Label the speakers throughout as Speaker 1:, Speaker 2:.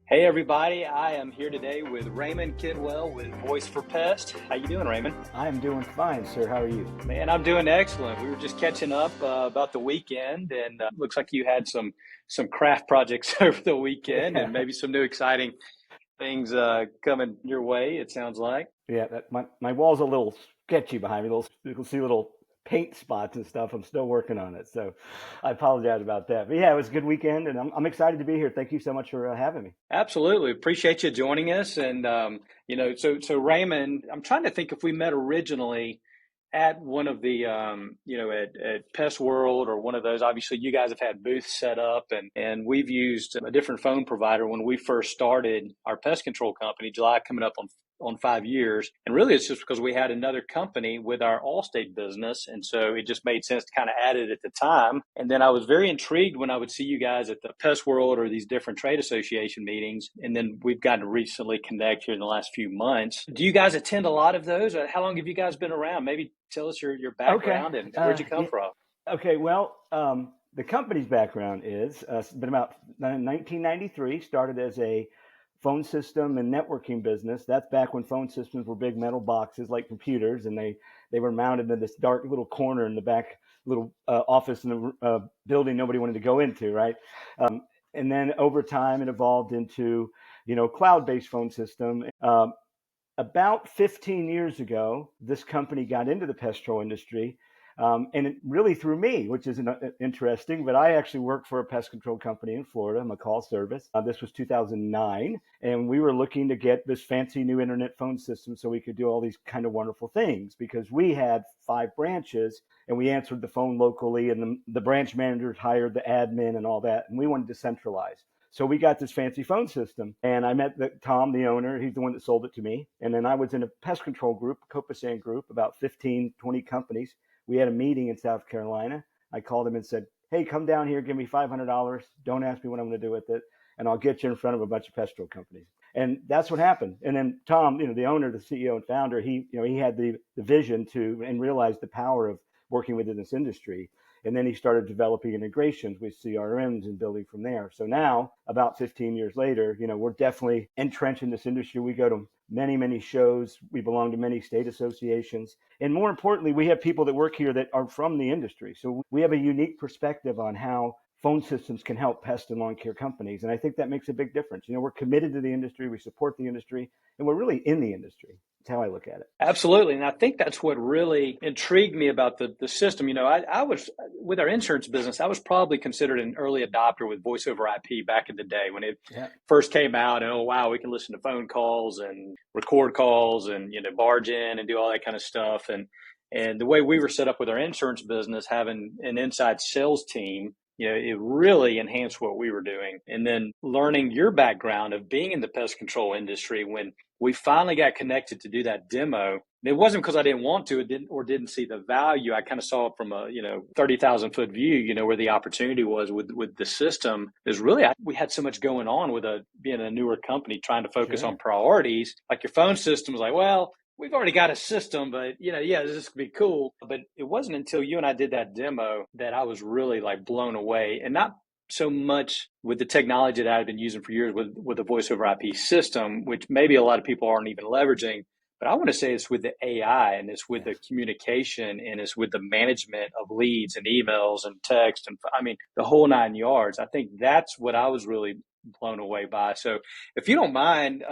Speaker 1: Hey everybody, I am here today with Raymond Kidwell with Voice for Pest. How you doing, Raymond?
Speaker 2: I am doing fine, sir. How are you?
Speaker 1: Man, I'm doing excellent. We were just catching up about the weekend, and looks like you had some craft projects over the weekend, and
Speaker 2: Yeah,
Speaker 1: maybe some new exciting things coming your way. It sounds like.
Speaker 2: yeah. My wall's a little sketchy behind me. You can see little paint spots and stuff. I'm still working on it, so I apologize about that. But yeah, it was a good weekend, and I'm excited to be here. Thank you so much for having me.
Speaker 1: Absolutely, appreciate you joining us. And so Raymond, I'm trying to think if we met originally at one of the at Pest World or one of those. Obviously you guys have had booths set up, and we've used a different phone provider when we first started our pest control company. July coming up on 5 years, and really it's just because we had another company with our Allstate business, and so it just made sense to kind of add it at the time. And then I was very intrigued when I would see you guys at the Pest World or these different trade association meetings, and then we've gotten to recently connect here in the last few months. Do you guys attend a lot of those? How long have you guys been around? Maybe tell us your
Speaker 2: Okay.
Speaker 1: background and where'd you come
Speaker 2: Yeah.
Speaker 1: from?
Speaker 2: Okay. Well, the company's background is it's been about 1993. Started as a phone system and networking business. That's back when phone systems were big metal boxes like computers, and they were mounted in this dark little corner in the back little office in the building nobody wanted to go into, right? And then over time, it evolved into cloud-based phone system. About 15 years ago, this company got into the pest control industry, and it really through me, which is interesting. But I actually worked for a pest control company in Florida, McCall Service. This was 2009, and we were looking to get this fancy new internet phone system so we could do all these kind of wonderful things because we had 5 branches and we answered the phone locally, and the branch managers hired the admin and all that, and we wanted to centralize. So we got this fancy phone system, and I met Tom, the owner. He's the one that sold it to me. And then I was in a pest control group, a Copasan group, about 15, 20 companies. We had a meeting in South Carolina. I called him and said, hey, come down here, give me $500. Don't ask me what I'm going to do with it, and I'll get you in front of a bunch of pest control companies. And that's what happened. And then Tom, the owner, the CEO and founder, he had the vision to and realized the power of working within this industry. And then he started developing integrations with CRMs and building from there. So now, about 15 years later, we're definitely entrenched in this industry. We go to many, many shows. We belong to many state associations. And more importantly, we have people that work here that are from the industry. So we have a unique perspective on how phone systems can help pest and lawn care companies. And I think that makes a big difference. We're committed to the industry. We support the industry, and we're really in the industry. That's how I look at it.
Speaker 1: Absolutely. And I think that's what really intrigued me about the system. I was with our insurance business, I was probably considered an early adopter with voice over IP back in the day when it
Speaker 2: Yeah.
Speaker 1: first came out. And oh, wow, we can listen to phone calls and record calls and, barge in and do all that kind of stuff. And the way we were set up with our insurance business, having an inside sales team, it really enhanced what we were doing. And then learning your background of being in the pest control industry when we finally got connected to do that demo. It wasn't because I didn't want to, didn't see the value. I kind of saw it from a 30,000 foot view. Where the opportunity was with the system. Is really we had so much going on with being a newer company trying to focus on
Speaker 2: Sure.
Speaker 1: priorities. Like your phone system was like, well, we've already got a system, but yeah, this could be cool. But it wasn't until you and I did that demo that I was really like blown away, and not so much with the technology that I've been using for years with the voice over IP system, which maybe a lot of people aren't even leveraging. But I want to say it's with the AI, and it's with
Speaker 2: Yes.
Speaker 1: the communication, and it's with the management of leads and emails and text. And I mean, the whole 9 yards. I think that's what I was really blown away by. So if you don't mind,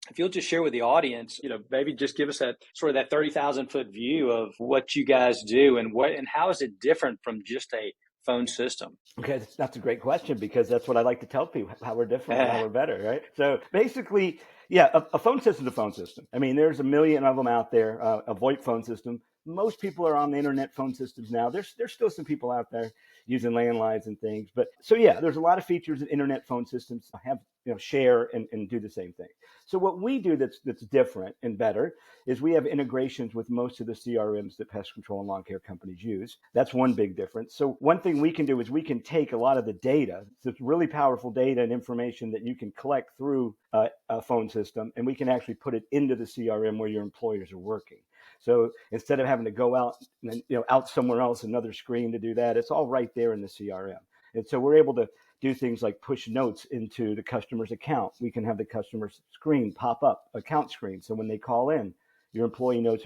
Speaker 1: if you'll just share with the audience, maybe just give us that sort of that 30,000 foot view of what you guys do and how is it different from just a phone system?
Speaker 2: Okay, that's a great question because that's what I like to tell people, how we're different and how we're better, right? So basically, yeah, a phone system is a phone system. I mean, there's a million of them out there, a VoIP phone system. Most people are on the internet phone systems now. There's still some people out there using landlines and things. But so, yeah, there's a lot of features that internet phone systems have, share and do the same thing. So what we do that's different and better is we have integrations with most of the CRMs that pest control and lawn care companies use. That's one big difference. So one thing we can do is we can take a lot of the data, so it's really powerful data and information that you can collect through a phone system, and we can actually put it into the CRM where your employers are working. So instead of having to go out and out somewhere else, another screen to do that, it's all right there in the CRM. And so we're able to do things like push notes into the customer's account. We can have the customer's screen pop up, account screen. So when they call in, your employee knows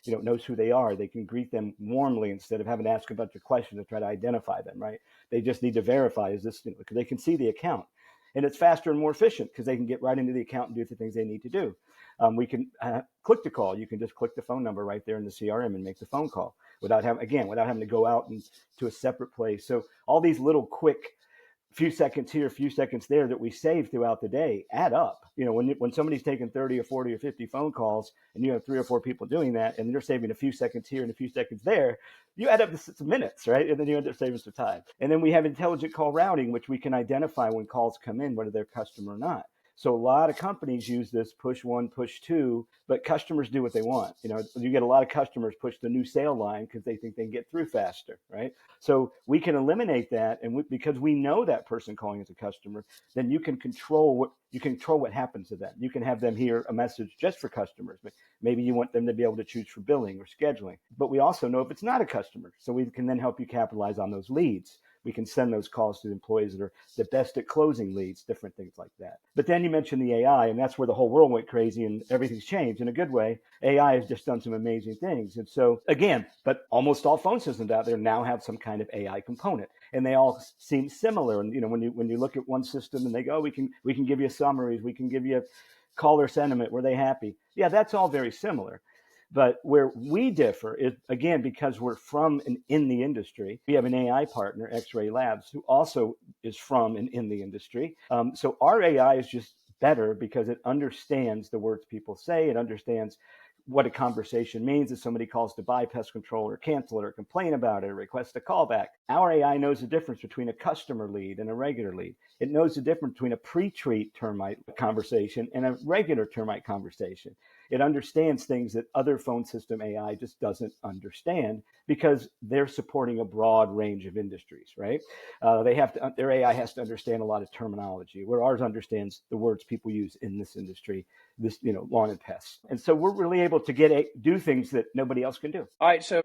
Speaker 2: knows who they are. They can greet them warmly instead of having to ask a bunch of questions to try to identify them, right? They just need to verify, is this, because they can see the account. And it's faster and more efficient because they can get right into the account and do the things they need to do. We can click to call. You can just click the phone number right there in the CRM and make the phone call without having to go out and to a separate place. So all these little quick few seconds here, few seconds there that we save throughout the day add up. When somebody's taking 30 or 40 or 50 phone calls and you have 3 or 4 people doing that and you're saving a few seconds here and a few seconds there, you add up to some minutes, right? And then you end up saving some time. And then we have intelligent call routing, which we can identify when calls come in, whether they're customer or not. So a lot of companies use this push 1, push 2, but customers do what they want. You get a lot of customers push the new sale line because they think they can get through faster, right? So we can eliminate that, and because we know that person calling as a customer, then you can control what happens to them. You can have them hear a message just for customers, but maybe you want them to be able to choose for billing or scheduling. But we also know if it's not a customer, so we can then help you capitalize on those leads. We can send those calls to the employees that are the best at closing leads, different things like that. But then you mentioned the AI, and that's where the whole world went crazy and everything's changed in a good way. AI has just done some amazing things. And so again, but almost all phone systems out there now have some kind of AI component, and they all seem similar. And when you look at one system and they go, we can give you summaries, we can give you caller sentiment, were they happy? Yeah, that's all very similar. But where we differ is, again, because we're from and in the industry. We have an AI partner, X-Ray Labs, who also is from and in the industry. So our AI is just better because it understands the words people say. It understands what a conversation means if somebody calls to buy pest control or cancel it or complain about it or request a callback. Our AI knows the difference between a customer lead and a regular lead. It knows the difference between a pre-treat termite conversation and a regular termite conversation. It understands things that other phone system AI just doesn't understand because they're supporting a broad range of industries, right? Their AI has to understand a lot of terminology, where ours understands the words people use in this industry, lawn and pests. And so we're really able to do things that nobody else can do.
Speaker 1: All right, so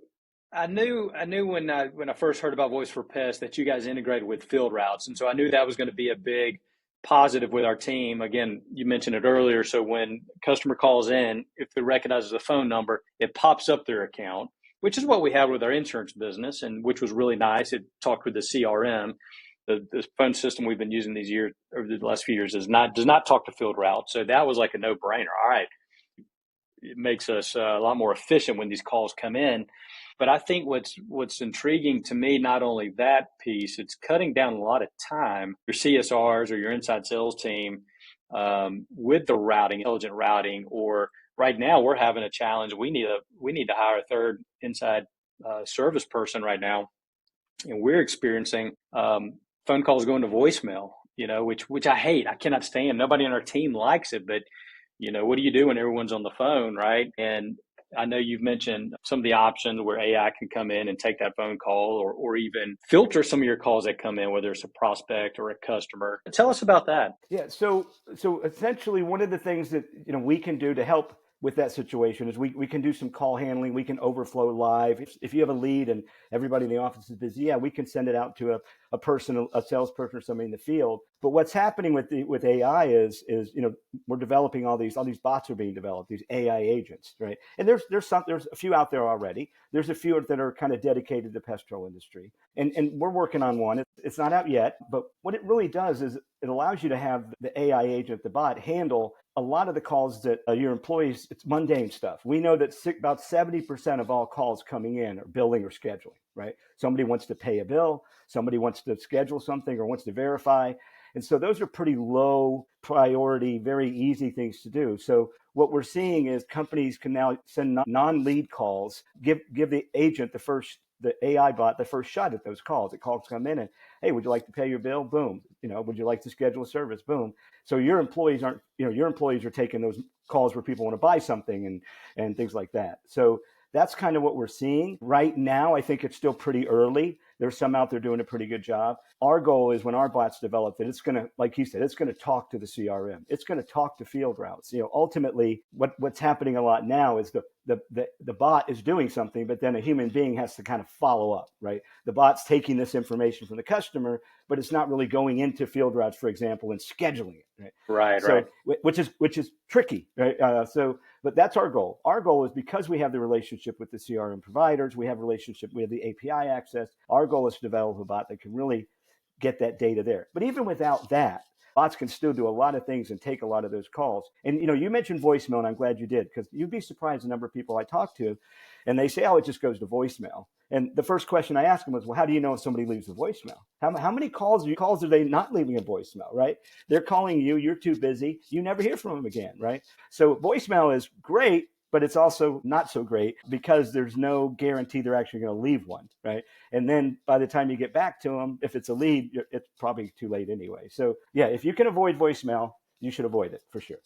Speaker 1: I knew when I first heard about Voice for Pest that you guys integrated with field routes, and so I knew that was going to be a big positive with our team. Again, you mentioned it earlier. So when a customer calls in, if it recognizes a phone number, it pops up their account, which is what we have with our insurance business, and which was really nice. It talked with the CRM. The phone system we've been using these years over the last few years does not talk to field routes. So that was like a no-brainer. All right, it makes us a lot more efficient when these calls come in. But I think what's intriguing to me, not only that piece, it's cutting down a lot of time, your CSRs or your inside sales team with the routing, intelligent routing, or right now we're having a challenge. We need to hire a third inside service person right now, and we're experiencing phone calls going to voicemail, which I hate. I cannot stand. Nobody on our team likes it, but what do you do when everyone's on the phone, right? And I know you've mentioned some of the options where AI can come in and take that phone call or even filter some of your calls that come in, whether it's a prospect or a customer. Tell us about that.
Speaker 2: Yeah. So essentially one of the things that, we can do to help with that situation is we can do some call handling. We can overflow live. If you have a lead and everybody in the office is busy, yeah, we can send it out to a person, a salesperson or somebody in the field. But what's happening with AI is we're developing all these bots are being developed, these AI agents, right? And there's a few out there already. There's a few that are kind of dedicated to the pest control industry, and we're working on one. It's not out yet, but what it really does is it allows you to have the AI agent, the bot, handle a lot of the calls that your employees, it's mundane stuff. We know that about 70% of all calls coming in are billing or scheduling, right? Somebody wants to pay a bill, somebody wants to schedule something or wants to verify. And so those are pretty low priority, very easy things to do. So what we're seeing is companies can now send non-lead calls, give the agent the AI bot the first shot at those calls. The calls come in and, hey, would you like to pay your bill? Boom. Would you like to schedule a service? Boom. So your employees are taking those calls where people want to buy something and things like that. So that's kind of what we're seeing right now. I think it's still pretty early. There's some out there doing a pretty good job. Our goal is when our bot's developed that it's going to, like you said, it's going to talk to the CRM. It's going to talk to field routes. Ultimately, what's happening a lot now is the bot is doing something, but then a human being has to kind of follow up, right? The bot's taking this information from the customer, but it's not really going into field routes, for example, and scheduling it, right?
Speaker 1: Right,
Speaker 2: So,
Speaker 1: right.
Speaker 2: which is tricky, right? But that's our goal. Our goal is, because we have the relationship with the CRM providers, we have a relationship, we have the API access. Our goal is to develop a bot that can really get that data there. But even without that, bots can still do a lot of things and take a lot of those calls. And you mentioned voicemail, and I'm glad you did, because you'd be surprised the number of people I talk to, and they say, "Oh, it just goes to voicemail." And the first question I ask them was, "Well, how do you know if somebody leaves a voicemail? How many calls are they not leaving a voicemail?" Right? They're calling you, you're too busy, you never hear from them again, right? So voicemail is great, but it's also not so great because there's no guarantee they're actually going to leave one, right? And then by the time you get back to them, if it's a lead, it's probably too late anyway. So yeah, if you can avoid voicemail, you should avoid it for sure.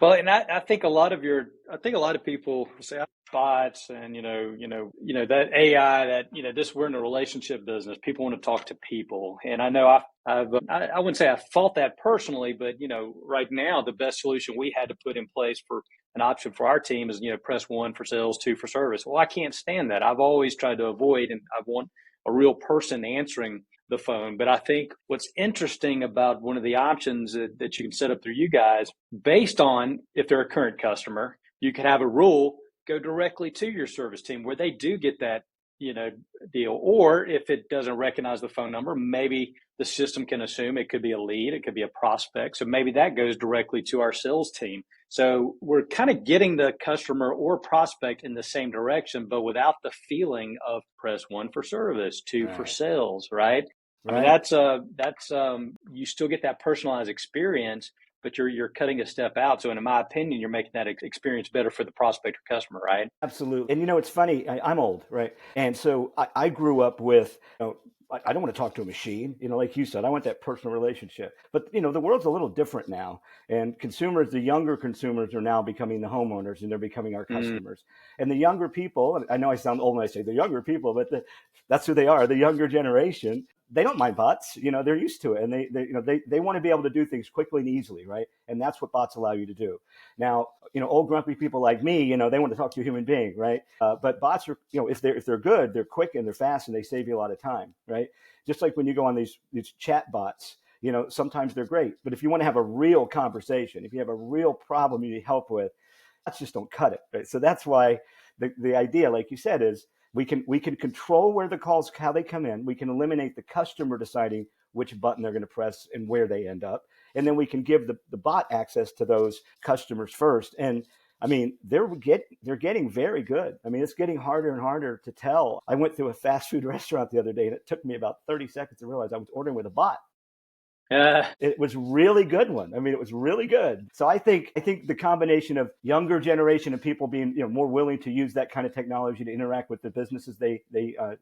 Speaker 1: Well, and I think I think a lot of people say bots and that AI, that this, we're in a relationship business. People want to talk to people, and I know I wouldn't say I fought that personally, but right now the best solution we had to put in place for an option for our team is press 1 for sales, 2 for service. Well, I can't stand that. I've always tried to avoid, and I want a real person answering the phone. But I think what's interesting about one of the options that you can set up through you guys, based on if they're a current customer, you could have a rule go directly to your service team where they do get that deal. Or if it doesn't recognize the phone number, maybe the system can assume it could be a lead, it could be a prospect, so maybe that goes directly to our sales team. So we're kind of getting the customer or prospect in the same direction, but without the feeling of press 1 for service, 2 for
Speaker 2: Right.
Speaker 1: sales, right? I mean,
Speaker 2: Right.
Speaker 1: that's you still get that personalized experience, but you're cutting a step out. So in my opinion, you're making that experience better for the prospect or customer, right?
Speaker 2: Absolutely. And it's funny, I'm old, right? And so I grew up with, I don't want to talk to a machine, like you said, I want that personal relationship. But, the world's a little different now. And consumers, the younger consumers, are now becoming the homeowners, and they're becoming our
Speaker 1: Mm.
Speaker 2: customers. And the younger people, I know I sound old when I say the younger people, but that's who they are, the younger generation. They don't mind bots, they're used to it. And they want to be able to do things quickly and easily, right? And that's what bots allow you to do. Now, old grumpy people like me, they want to talk to a human being, right? But bots are, if they're good, they're quick and they're fast and they save you a lot of time, right? Just like when you go on these chat bots, sometimes they're great. But if you want to have a real conversation, if you have a real problem you need help with, bots just don't cut it, right? So that's why the idea, like you said, is we can control where the calls, how they come in. We can eliminate the customer deciding which button they're going to press and where they end up. And then we can give the bot access to those customers first. And I mean, they're getting very good. I mean, it's getting harder and harder to tell. I went through a fast food restaurant the other day, and it took me about 30 seconds to realize I was ordering with a bot.
Speaker 1: Uh,
Speaker 2: It was really good one. I mean, it was really good. So I think the combination of younger generation and people being more willing to use that kind of technology to interact with the businesses they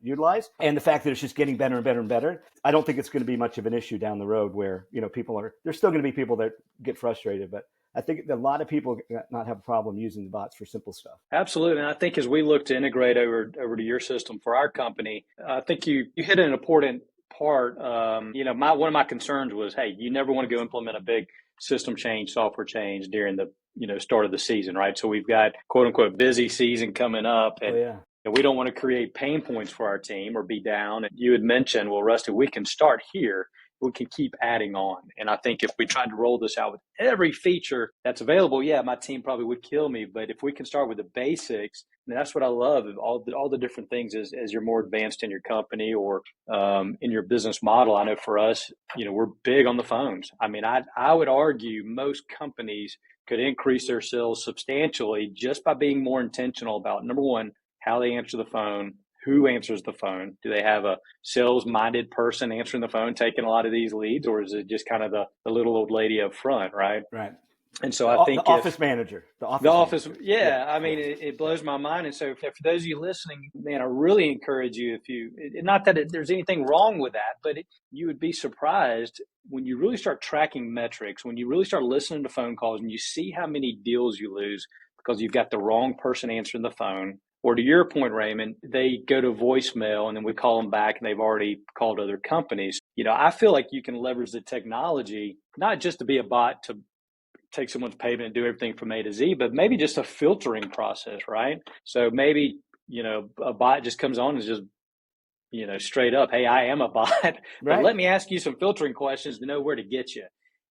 Speaker 2: utilize, and the fact that it's just getting better and better and better, I don't think it's going to be much of an issue down the road where there's still going to be people that get frustrated, but I think a lot of people not have a problem using the bots for simple stuff.
Speaker 1: Absolutely. And I think as we look to integrate over to your system for our company, I think you hit an important part. One of my concerns was, hey, you never want to go implement a big system change, software change during the start of the season, right? So we've got quote unquote busy season coming up,
Speaker 2: Oh
Speaker 1: and
Speaker 2: yeah.
Speaker 1: we don't want to create pain points for our team or be down. And you had mentioned, well, Rusty, we can start here. We can keep adding on. And I think if we tried to roll this out with every feature that's available, yeah, my team probably would kill me. But if we can start with the basics, and that's what I love, all the different things as you're more advanced in your company or in your business model. I know for us, we're big on the phones. I mean, I would argue most companies could increase their sales substantially just by being more intentional about, number one, how they answer the phone, who answers the phone. Do they have a sales-minded person answering the phone, taking a lot of these leads, or is it just kind of the little old lady up front, right?
Speaker 2: Right.
Speaker 1: And so
Speaker 2: The,
Speaker 1: I
Speaker 2: the
Speaker 1: think
Speaker 2: office
Speaker 1: if
Speaker 2: manager. The
Speaker 1: the
Speaker 2: office
Speaker 1: office,
Speaker 2: manager. Yeah.
Speaker 1: yeah, I
Speaker 2: Yeah.
Speaker 1: mean, it blows my mind. And so for those of you listening, man, I really encourage you, not that there's anything wrong with that, but you would be surprised when you really start tracking metrics, when you really start listening to phone calls and you see how many deals you lose because you've got the wrong person answering the phone. Or to your point, Raymond, they go to voicemail and then we call them back and they've already called other companies. I feel like you can leverage the technology, not just to be a bot to take someone's payment and do everything from A to Z, but maybe just a filtering process, right? So maybe, a bot just comes on and just, straight up, hey, I am a bot, but
Speaker 2: Right.
Speaker 1: let me ask you some filtering questions to know where to get you.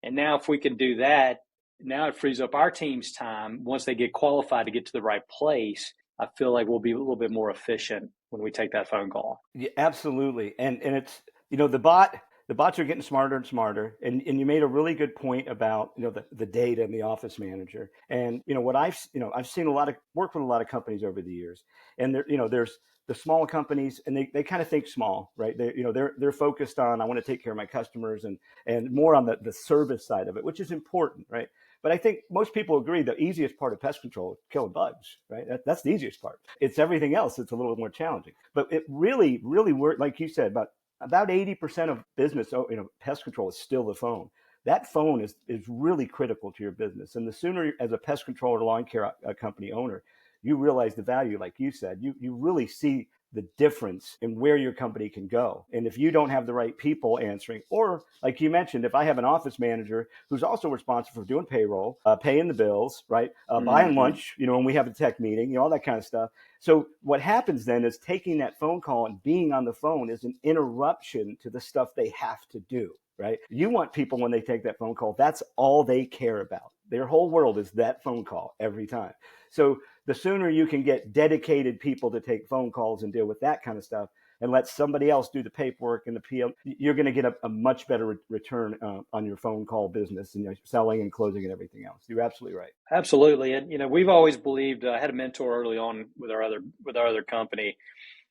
Speaker 1: And now if we can do that, now it frees up our team's time. Once they get qualified to get to the right place, I feel like we'll be a little bit more efficient when we take that phone call.
Speaker 2: Yeah, absolutely. And it's, the bots are getting smarter and smarter. And you made a really good point about, the data and the office manager. And, I've seen work with a lot of companies over the years. And there's the small companies, and they kind of think small, right? They're focused on, I want to take care of my customers, and more on the service side of it, which is important, right? But I think most people agree the easiest part of pest control is killing bugs, right? That's the easiest part. It's everything else that's a little more challenging. But it really, really worked, like you said, about 80% of business, pest control is still the phone. That phone is really critical to your business. And the sooner, as a pest control or lawn care company owner, you realize the value, like you said, you really see the difference in where your company can go. And if you don't have the right people answering, or like you mentioned, if I have an office manager who's also responsible for doing payroll, paying the bills, right, buying
Speaker 1: Mm-hmm.
Speaker 2: lunch, when we have a tech meeting, all that kind of stuff. So what happens then is taking that phone call and being on the phone is an interruption to the stuff they have to do, right? You want people, when they take that phone call, that's all they care about. Their whole world is that phone call every time. So the sooner you can get dedicated people to take phone calls and deal with that kind of stuff, and let somebody else do the paperwork and the PM, you're going to get a much better return on your phone call business and your selling and closing and everything else. You're absolutely right.
Speaker 1: Absolutely. And, we've always believed, I had a mentor early on with our other company,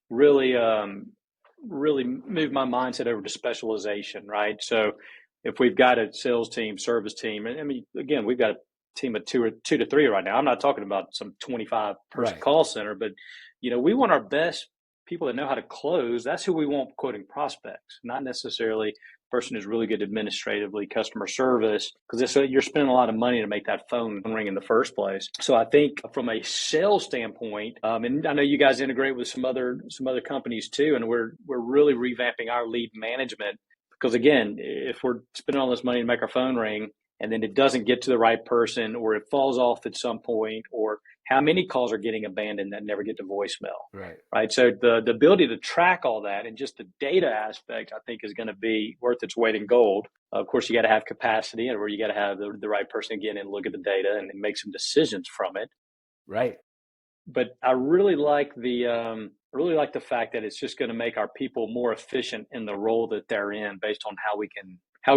Speaker 1: really, really moved my mindset over to specialization, right? So if we've got a sales team, service team, and I mean, again, we've got a team of two to three right now. I'm not talking about some 25-person
Speaker 2: Right.
Speaker 1: call center, but, we want our best people that know how to close. That's who we want quoting prospects, not necessarily person who's really good administratively, customer service, because you're spending a lot of money to make that phone ring in the first place. So I think from a sales standpoint, and I know you guys integrate with some other companies too, and we're really revamping our lead management, because again, if we're spending all this money to make our phone ring and then it doesn't get to the right person, or it falls off at some point, or how many calls are getting abandoned that never get to voicemail,
Speaker 2: Right.
Speaker 1: right? So the ability to track all that and just the data aspect, I think, is going to be worth its weight in gold. Of course, you got to have capacity, or you got to have the right person again and look at the data and make some decisions from it.
Speaker 2: Right.
Speaker 1: But I really like the fact that it's just going to make our people more efficient in the role that they're in, based on how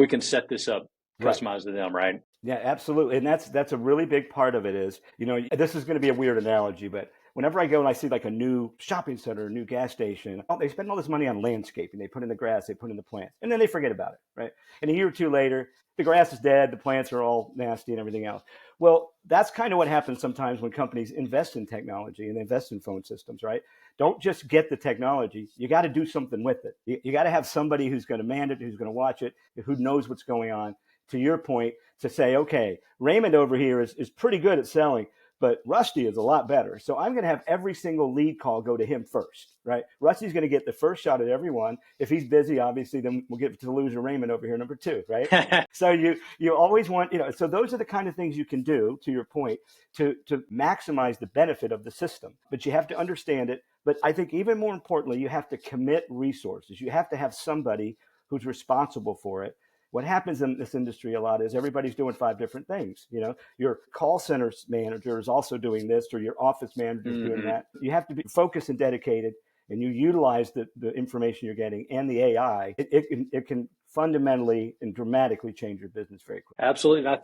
Speaker 1: we can set this up,
Speaker 2: Right.
Speaker 1: customized to them, right?
Speaker 2: Yeah, absolutely. And that's a really big part of it is, this is going to be a weird analogy, but whenever I go and I see like a new shopping center, a new gas station, they spend all this money on landscaping. They put in the grass, they put in the plants, and then they forget about it, right? And a year or two later, the grass is dead, the plants are all nasty and everything else. Well, that's kind of what happens sometimes when companies invest in technology and invest in phone systems, right? Don't just get the technology. You got to do something with it. You got to have somebody who's going to man it, who's going to watch it, who knows what's going on. To your point, to say, okay, Raymond over here is pretty good at selling, but Rusty is a lot better. So I'm going to have every single lead call go to him first, right? Rusty's going to get the first shot at everyone. If he's busy, obviously, then we'll get to loser Raymond over here, number two, right? So you always want, so those are the kind of things you can do, to your point, to maximize the benefit of the system. But you have to understand it. But I think even more importantly, you have to commit resources. You have to have somebody who's responsible for it. What happens in this industry a lot is everybody's doing 5 different things. Your call center manager is also doing this, or your office manager is doing that. You have to be focused and dedicated, and you utilize the information you're getting and the AI. It can fundamentally and dramatically change your business very quickly.
Speaker 1: Absolutely. And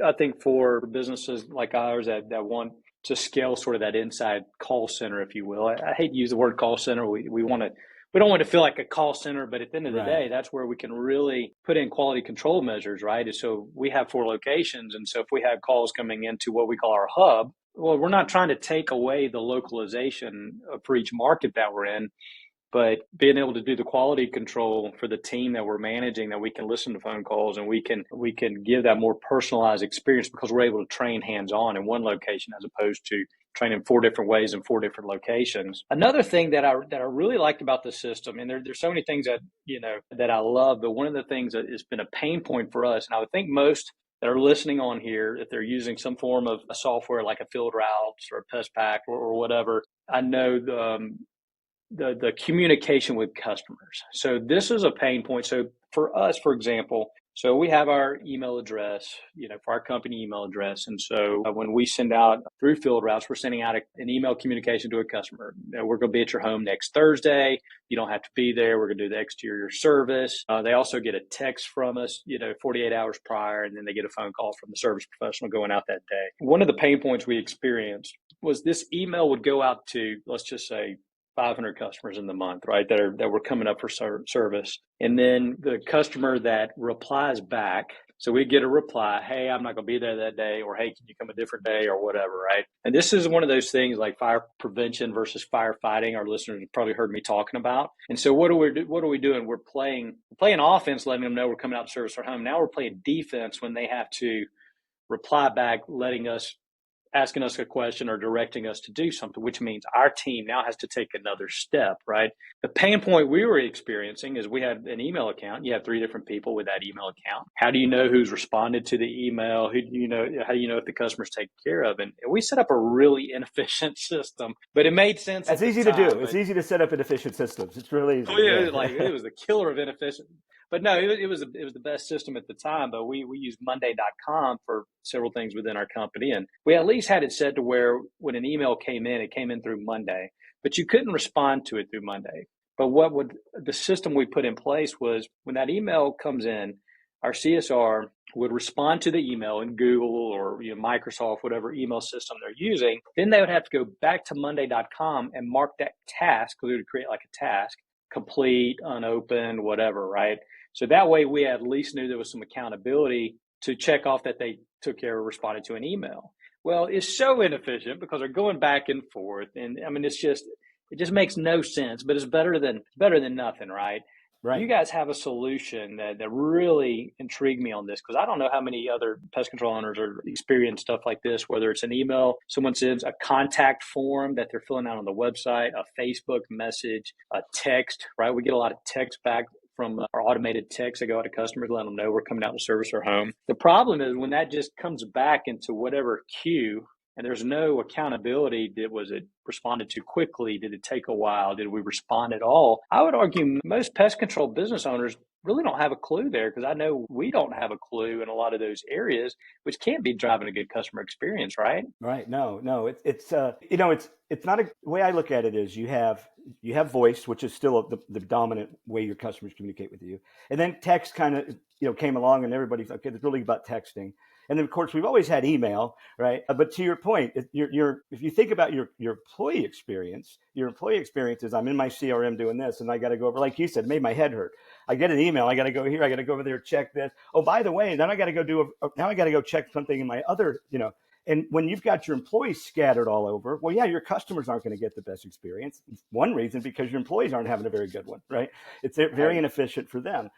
Speaker 1: I think for businesses like ours that want to scale sort of that inside call center, if you will, I hate to use the word call center. We don't want to feel like a call center, but at the end of the day, that's where we can really put in quality control measures, right? And so we have 4 locations. And so if we have calls coming into what we call our hub, well, we're not trying to take away the localization for each market that we're in, but being able to do the quality control for the team that we're managing, that we can listen to phone calls and we can give that more personalized experience, because we're able to train hands-on in one location as opposed to training 4 different ways in 4 different locations. Another thing that I really liked about the system, and there's so many things that I love, but one of the things that has been a pain point for us, and I would think most that are listening on here, if they're using some form of a software like a Field Routes or a Pest Pack or whatever, I know the communication with customers. So this is a pain point. So for us, for example, so we have our email address, for our company email address. And so when we send out through Field Routes, we're sending out an email communication to a customer. We're going to be at your home next Thursday. You don't have to be there. We're going to do the exterior service. They also get a text from us, 48 hours prior, and then they get a phone call from the service professional going out that day. One of the pain points we experienced was this email would go out to, let's just say, 500 customers in the month, right, that were coming up for service. And then the customer that replies back, so we get a reply, hey, I'm not going to be there that day, or hey, can you come a different day, or whatever, right? And this is one of those things like fire prevention versus firefighting. Our listeners have probably heard me talking about. And so what are we doing? We're playing offense, letting them know we're coming out to service our home. Now we're playing defense when they have to reply back, asking us a question or directing us to do something, which means our team now has to take another step, right? The pain point we were experiencing is we had an email account. You have 3 different people with that email account. How do you know who's responded to the email? How do you know if the customer's taken care of? And we set up a really inefficient system, but it made sense.
Speaker 2: That's easy to do. It's easy to set up inefficient systems. It's really easy.
Speaker 1: It was the killer of inefficient. But no, it was the best system at the time. But we used Monday.com for several things within our company, and we at least had it set to where when an email came in, it came in through Monday, but you couldn't respond to it through Monday. But the system we put in place was when that email comes in, our CSR would respond to the email in Google or Microsoft, whatever email system they're using. Then they would have to go back to Monday.com and mark that task, because we would create like a task, complete, unopened, whatever, right? So that way we at least knew there was some accountability to check off that they took care of responded to an email. Well, it's so inefficient because they're going back and forth. And I mean, it just makes no sense, but it's better than nothing, right?
Speaker 2: Right.
Speaker 1: You guys have a solution that really intrigued me on this, because I don't know how many other pest control owners are experiencing stuff like this, whether it's an email, someone sends a contact form that they're filling out on the website, a Facebook message, a text, right? We get a lot of text back from our automated texts that go out to customers, letting them know we're coming out to service their home. The problem is when that just comes back into whatever queue, and there's no accountability. Was it responded to quickly? Did it take a while? Did we respond at all? I would argue most pest control business owners really don't have a clue there, because I know we don't have a clue in a lot of those areas, which can't be driving a good customer experience, right?
Speaker 2: Right. No, it's not the way I look at it is you have voice, which is still the dominant way your customers communicate with you. And then text kind of, came along, and everybody's okay, it's really about texting. And then, of course, we've always had email, right? But to your point, if you think about your employee experience, is I'm in my CRM doing this, and I got to go over, like you said, it made my head hurt. I get an email, I got to go here, I got to go over there, check this. Oh, by the way, then I got to go now I got to go check something in my other, And when you've got your employees scattered all over, well, yeah, your customers aren't going to get the best experience. One reason, because your employees aren't having a very good one, right? It's very inefficient for them.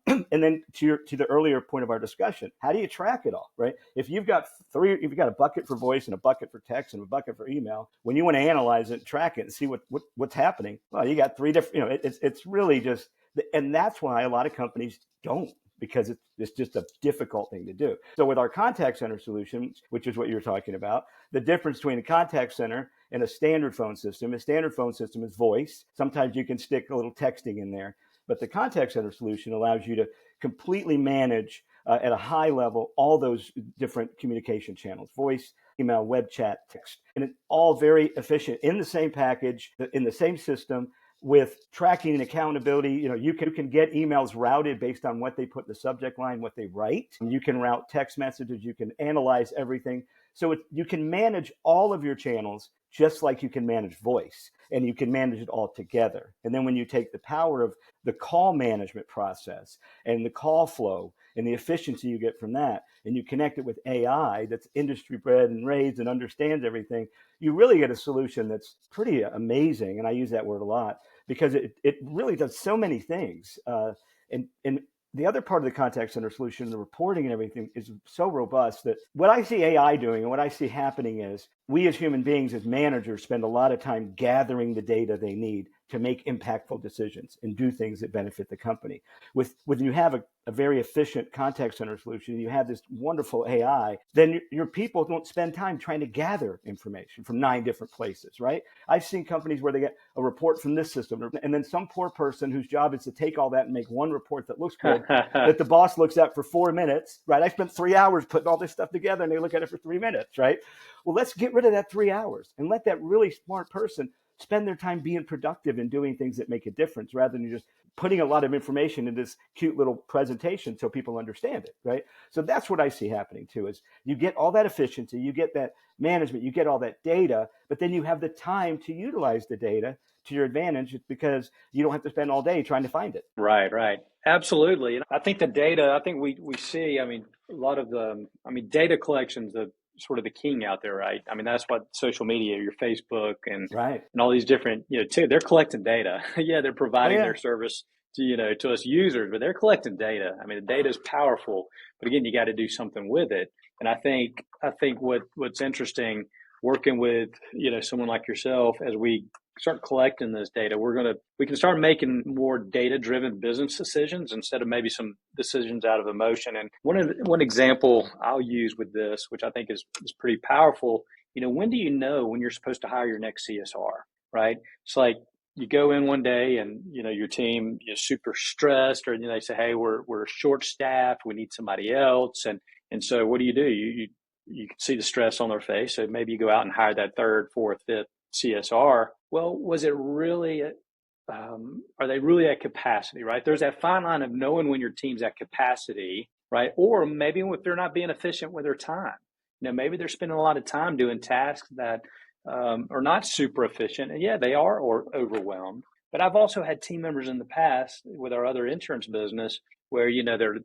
Speaker 2: And then to the earlier point of our discussion, how do you track it all, right? If you've got a bucket for voice and a bucket for text and a bucket for email, when you want to analyze it, track it, and see what's happening, well, you got 3 different. It's really just, and that's why a lot of companies don't, because it's just a difficult thing to do. So with our contact center solution, which is what you're talking about, the difference between a contact center and a standard phone system is voice. Sometimes you can stick a little texting in there, but the contact center solution allows you to completely manage at a high level all those different communication channels: voice, email, web chat, text, and it's all very efficient in the same package, in the same system, with tracking and accountability. You can get emails routed based on what they put in the subject line, what they write. You can route text messages. You can analyze everything. So you can manage all of your channels just like you can manage voice, and you can manage it all together. And then when you take the power of the call management process and the call flow and the efficiency you get from that, and you connect it with AI that's industry bred and raised and understands everything, you really get a solution that's pretty amazing. And I use that word a lot, because it really does so many things. And the other part of the contact center solution, the reporting and everything, is so robust that what I see AI doing and what I see happening is we as human beings, as managers, spend a lot of time gathering the data they need to make impactful decisions and do things that benefit the company. When you have a very efficient contact center solution, you have this wonderful AI, then your people don't spend time trying to gather information from 9 different places, right? I've seen companies where they get a report from this system, and then some poor person whose job is to take all that and make one report that looks good, that the boss looks at for 4 minutes, right? I spent 3 hours putting all this stuff together, and they look at it for 3 minutes, right? Well, let's get rid of that 3 hours and let that really smart person spend their time being productive and doing things that make a difference, rather than just putting a lot of information in this cute little presentation so people understand it, right? So that's what I see happening too, is you get all that efficiency, you get that management, you get all that data, but then you have the time to utilize the data to your advantage, because you don't have to spend all day trying to find it.
Speaker 1: Right, right. Absolutely. And I think the data, I think we see, a lot of data collection's the sort of the king out there, right? That's what social media, your Facebook
Speaker 2: Right.
Speaker 1: and all these different, too, they're collecting data. Yeah, they're providing their service to us users, but they're collecting data. The data is powerful, but again, you got to do something with it. And I think what's interesting working with, someone like yourself, as we start collecting this data, we can start making more data-driven business decisions instead of maybe some decisions out of emotion. And one example I'll use with this, which I think is pretty powerful, when do you know when you're supposed to hire your next CSR, right? It's like you go in one day and your team is super stressed, or they say, hey, we're short-staffed, we need somebody else, and so what do? You can see the stress on their face. So maybe you go out and hire that third, fourth, fifth CSR. Well, was it really, are they really at capacity, right? There's that fine line of knowing when your team's at capacity, right? Or maybe if they're not being efficient with their time. Maybe they're spending a lot of time doing tasks that are not super efficient. And yeah, they are overwhelmed. But I've also had team members in the past with our other insurance business where,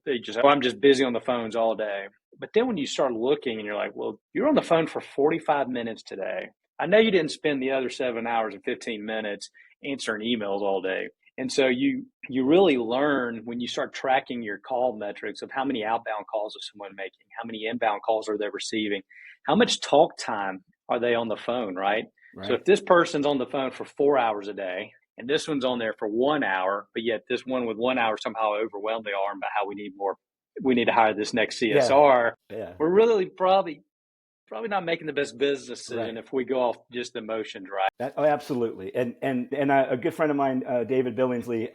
Speaker 1: they just, I'm just busy on the phones all day. But then when you start looking and you're like, well, you're on the phone for 45 minutes today. I know you didn't spend the other 7 hours and 15 minutes answering emails all day. And so you really learn when you start tracking your call metrics of how many outbound calls is someone making, how many inbound calls are they receiving, how much talk time are they on the phone, right? So if this person's on the phone for 4 hours a day and this one's on there for 1 hour, but yet this one with 1 hour somehow overwhelmed the arm about how we need to hire this next CSR, we're really probably not making the best business decision if we go off just emotions, right?
Speaker 2: Absolutely. And a good friend of mine, David Billingsley,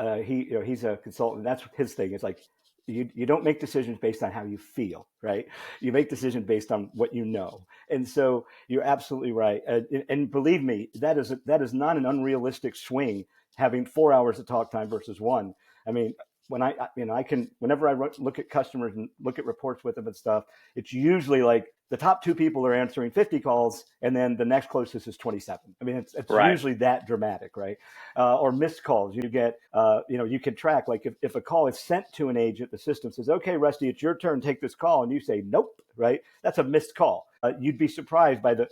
Speaker 2: he's a consultant. That's his thing. It's like you don't make decisions based on how you feel, right? You make decisions based on what you know. And so you're absolutely right. And believe me, that is not an unrealistic swing, having 4 hours of talk time versus 1. Whenever I look at customers and look at reports with them and stuff, it's usually like the top 2 people are answering 50 calls, and then the next closest is 27. It's usually that dramatic, right? Or missed calls. You get, you can track, like if a call is sent to an agent, the system says, okay, Rusty, it's your turn, take this call. And you say, nope, right? That's a missed call. You'd be surprised by the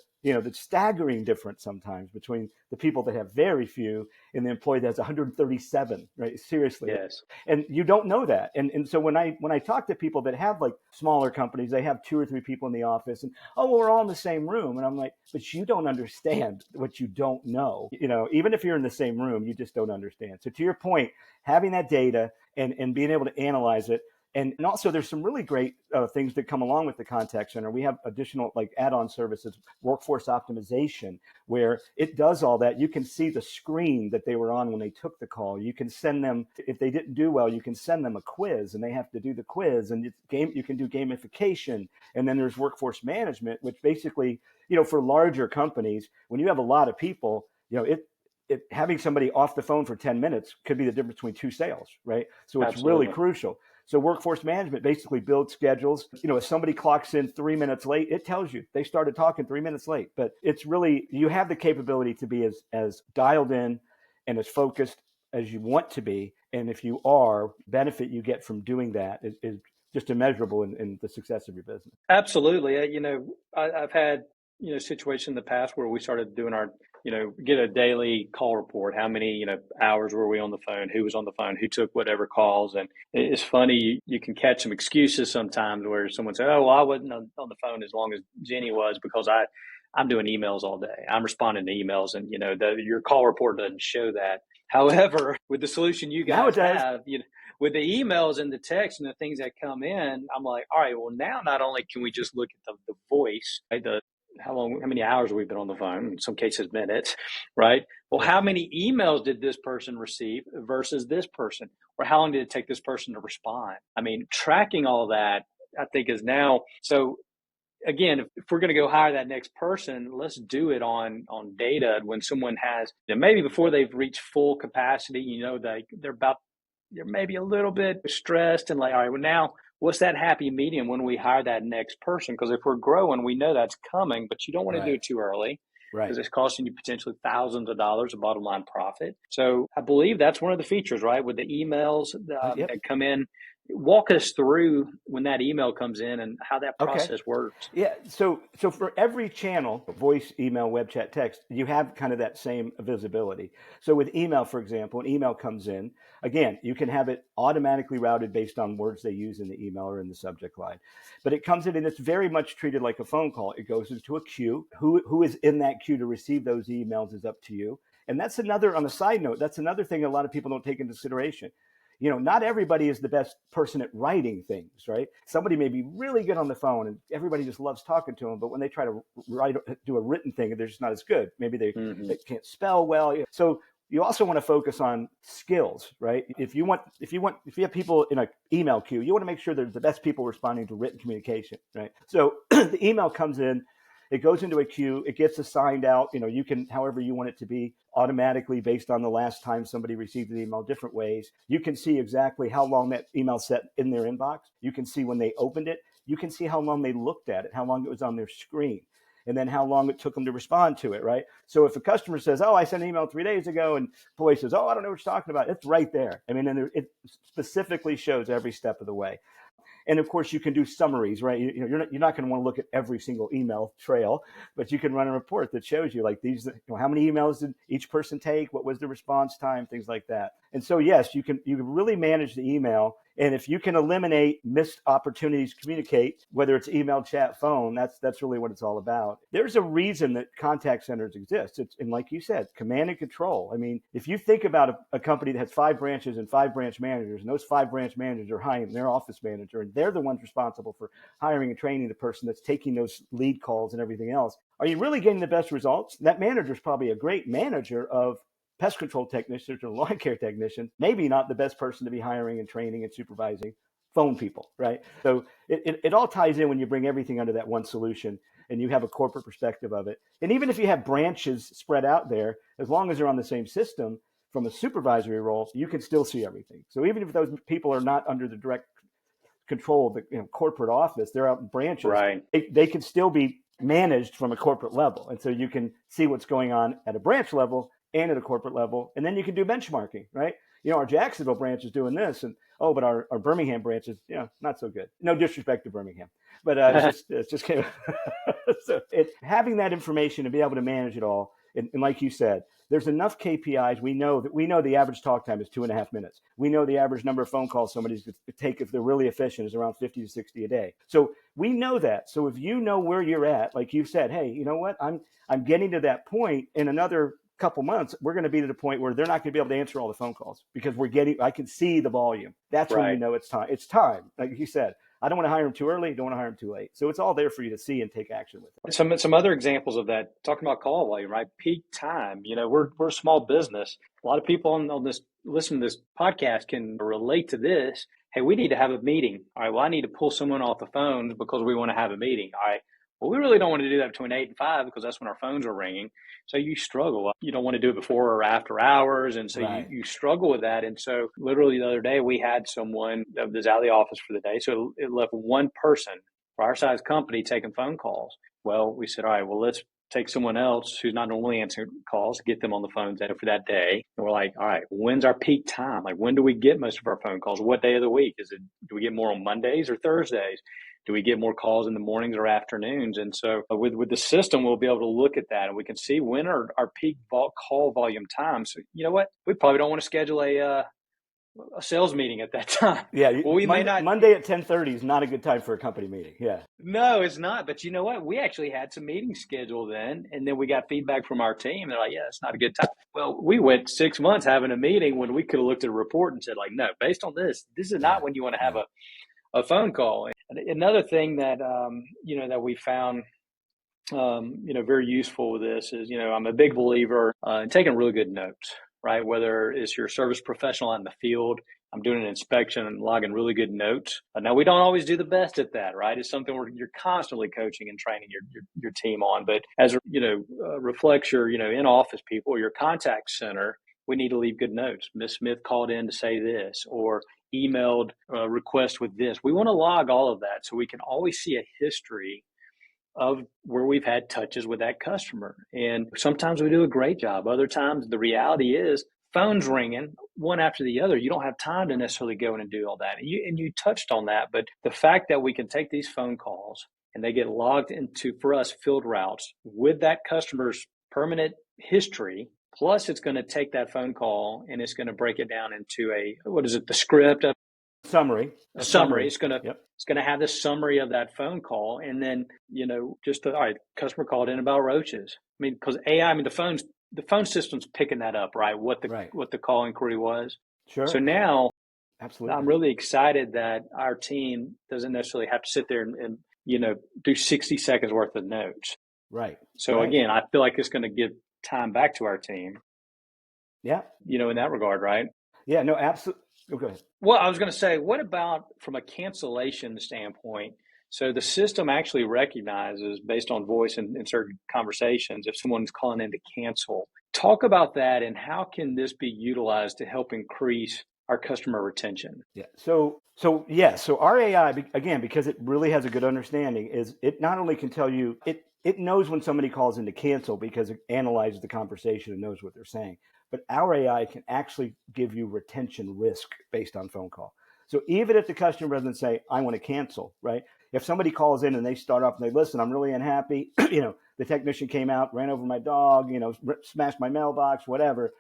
Speaker 2: staggering difference sometimes between the people that have very few and the employee that has 137, right? Seriously.
Speaker 1: Yes.
Speaker 2: And you don't know that. And so when I talk to people that have like smaller companies, they have 2 or 3 people in the office and, we're all in the same room. And I'm like, but you don't understand what you don't know. Even if you're in the same room, you just don't understand. So to your point, having that data and being able to analyze it. And also there's some really great things that come along with the contact center. We have additional like add-on services, workforce optimization, where it does all that. You can see the screen that they were on when they took the call. You can send them, if they didn't do well, you can send them a quiz and they have to do the quiz, and you can do gamification. And then there's workforce management, which basically, for larger companies, when you have a lot of people, having somebody off the phone for 10 minutes could be the difference between 2 sales, right? So it's really crucial. So workforce management basically builds schedules. If somebody clocks in 3 minutes late, it tells you they started talking 3 minutes late. But it's really, you have the capability to be as dialed in and as focused as you want to be. And if you are, benefit you get from doing that is just immeasurable in the success of your business.
Speaker 1: Absolutely. I've had situation in the past where we started doing our, get a daily call report. How many, hours were we on the phone? Who was on the phone? Who took whatever calls? And it's funny, you can catch some excuses sometimes where someone said, "Oh, well, I wasn't on the phone as long as Jenny was because I'm doing emails all day. I'm responding to emails, and your call report doesn't show that." However, with the solution you
Speaker 2: Now it
Speaker 1: guys
Speaker 2: does.
Speaker 1: have, with the emails and the text and the things that come in, I'm like, all right, well, now not only can we just look at the voice, right, how many hours we've been on the phone, in some cases minutes, right? Well,
Speaker 2: Right.
Speaker 1: how many emails did this person receive versus this person? Or how long did it take this person to respond? I mean, tracking all of that, I think is now, so again, if we're going to go hire that next person, let's do it on data. When someone has, maybe before they've reached full capacity, they're maybe a little bit stressed and like, all right, well, now what's that happy medium when we hire that next person? Because if we're growing, we know that's coming, but you don't want to do
Speaker 2: Right.
Speaker 1: it too early because
Speaker 2: Right.
Speaker 1: it's costing you potentially thousands of dollars of bottom line profit. So I believe that's one of the features, right? With the emails
Speaker 2: Yep.
Speaker 1: that come in, walk us through when that email comes in and how that
Speaker 2: Okay.
Speaker 1: process works.
Speaker 2: Yeah. So for every channel, voice, email, web chat, text, you have kind of that same visibility. So with email, for example, an email comes in, again, you can have it automatically routed based on words they use in the email or in the subject line. But it comes in and it's very much treated like a phone call. It goes into a queue. Who is in that queue to receive those emails is up to you. And that's another, on a side note, that's another thing a lot of people don't take into consideration. Not everybody is the best person at writing things, right? Somebody may be really good on the phone and everybody just loves talking to them, but when they try to do a written thing, they're just not as good. Maybe they can't spell well. So you also want to focus on skills, right? If you have people in an email queue, you want to make sure they're the best people responding to written communication, right? So the email comes in, it goes into a queue, it gets assigned out, you can, however you want it to be, automatically based on the last time somebody received an email, different ways. You can see exactly how long that email sat in their inbox. You can see when they opened it. You can see how long they looked at it, how long it was on their screen, and then how long it took them to respond to it, right? So if a customer says, "Oh, I sent an email 3 days ago," and employee says, "Oh, I don't know what you're talking about," it's right there. I mean, and it specifically shows every step of the way. And of course, you can do summaries, right? You're not going to want to look at every single email trail, but you can run a report that shows you like these, how many emails did each person take? What was the response time? Things like that. And so, yes, you can really manage the email. And if you can eliminate missed opportunities to communicate, whether it's email, chat, phone, that's really what it's all about. There's a reason that contact centers exist. And like you said, command and control. I mean, if you think about a company that has 5 branches and 5 branch managers, and those 5 branch managers are hiring their office manager, and they're the ones responsible for hiring and training the person that's taking those lead calls and everything else. Are you really getting the best results? That manager is probably a great manager of pest control technicians or lawn care technicians, maybe not the best person to be hiring and training and supervising phone people, right? So it all ties in when you bring everything under that one solution and you have a corporate perspective of it. And even if you have branches spread out there, as long as they're on the same system from a supervisory role, you can still see everything. So even if those people are not under the direct control of the corporate office, they're out in branches,
Speaker 1: Right.
Speaker 2: they can still be managed from a corporate level. And so you can see what's going on at a branch level and at a corporate level. And then you can do benchmarking, right? Our Jacksonville branch is doing this, and but our Birmingham branch is, not so good. No disrespect to Birmingham, but it's just kind of so having that information and be able to manage it all. And like you said, there's enough KPIs. We know the average talk time is 2.5 minutes. We know the average number of phone calls somebody's going to take if they're really efficient is around 50 to 60 a day. So we know that. So if you know where you're at, like you said, hey, you know what? I'm getting to that point. In another couple months, we're going to be to the point where they're not going to be able to answer all the phone calls because I can see the volume. That's when you
Speaker 1: Right.
Speaker 2: know it's time. It's time. Like you said, I don't want to hire them too early. Don't want to hire them too late. So it's all there for you to see and take action with it.
Speaker 1: Some other examples of that. Talking about call volume, right? Peak time. We're a small business. A lot of people on this listen to this podcast can relate to this. Hey, we need to have a meeting. All right. Well, I need to pull someone off the phone because we want to have a meeting. All right. Well, we really don't want to do that between 8 and 5 because that's when our phones are ringing. So you struggle. You don't want to do it before or after hours. And so
Speaker 2: Right.
Speaker 1: you struggle with that. And so literally the other day we had someone that was out of the office for the day. So it left one person for our size company taking phone calls. Well, we said, all right, well, let's take someone else who's not normally answering calls, get them on the phone for that day. And we're like, all right, when's our peak time? Like, when do we get most of our phone calls? What day of the week? Do we get more on Mondays or Thursdays? Do we get more calls in the mornings or afternoons? And so with the system, we'll be able to look at that and we can see when are our peak call volume times. So you know what? We probably don't want to schedule a sales meeting at that time.
Speaker 2: Yeah,
Speaker 1: Well, we may not.
Speaker 2: Monday at 10:30 is not a good time for a company meeting. Yeah.
Speaker 1: No, it's not. But you know what? We actually had some meetings scheduled then, and then we got feedback from our team. They're like, "Yeah, it's not a good time." Well, we went 6 months having a meeting when we could have looked at a report and said, "Like, no, based on this is not when you want to have a phone call." And another thing that that we found very useful with this is, I'm a big believer in taking really good notes, right? Whether it's your service professional out in the field, I'm doing an inspection and logging really good notes. Now, we don't always do the best at that, right? It's something where you're constantly coaching and training your team on. But as reflects your, in-office people, your contact center, we need to leave good notes. Miss Smith called in to say this, or emailed a request with this. We want to log all of that so we can always see a history of where we've had touches with that customer. And sometimes we do a great job. Other times the reality is phones ringing one after the other. You don't have time to necessarily go in and do all that. And you touched on that, but the fact that we can take these phone calls and they get logged into, for us, field routes with that customer's permanent history, plus it's going to take that phone call and it's going to break it down into the script of
Speaker 2: Summary.
Speaker 1: It's gonna have the summary of that phone call, and then all right, customer called in about roaches. I mean, because AI, the phone system's picking that up, right? What the call inquiry was.
Speaker 2: Sure.
Speaker 1: So now,
Speaker 2: absolutely,
Speaker 1: I'm really excited that our team doesn't necessarily have to sit there and do 60 seconds worth of notes.
Speaker 2: Right.
Speaker 1: So again, I feel like it's going to give time back to our team.
Speaker 2: Yeah.
Speaker 1: In that regard, right?
Speaker 2: Yeah. No, absolutely. Oh, go ahead.
Speaker 1: Well, I was going to say, what about from a cancellation standpoint? So the system actually recognizes, based on voice in certain conversations, if someone's calling in to cancel. Talk about that and how can this be utilized to help increase our customer retention?
Speaker 2: Yeah. So our AI, again, because it really has a good understanding, is it not only can tell you, it knows when somebody calls in to cancel because it analyzes the conversation and knows what they're saying. But our AI can actually give you retention risk based on phone call. So even if the customer doesn't say, I want to cancel, right? If somebody calls in and they start off and they listen, I'm really unhappy. The technician came out, ran over my dog, smashed my mailbox, whatever.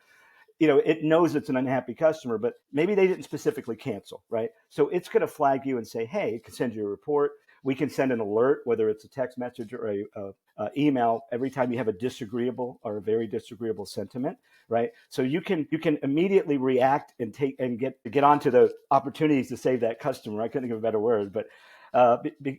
Speaker 2: It knows it's an unhappy customer, but maybe they didn't specifically cancel, right? So it's going to flag you and say, hey, it can send you a report. We can send an alert, whether it's a text message or a email, every time you have a disagreeable or a very disagreeable sentiment, right? So you can immediately react and get onto the opportunities to save that customer. I couldn't think of a better word, but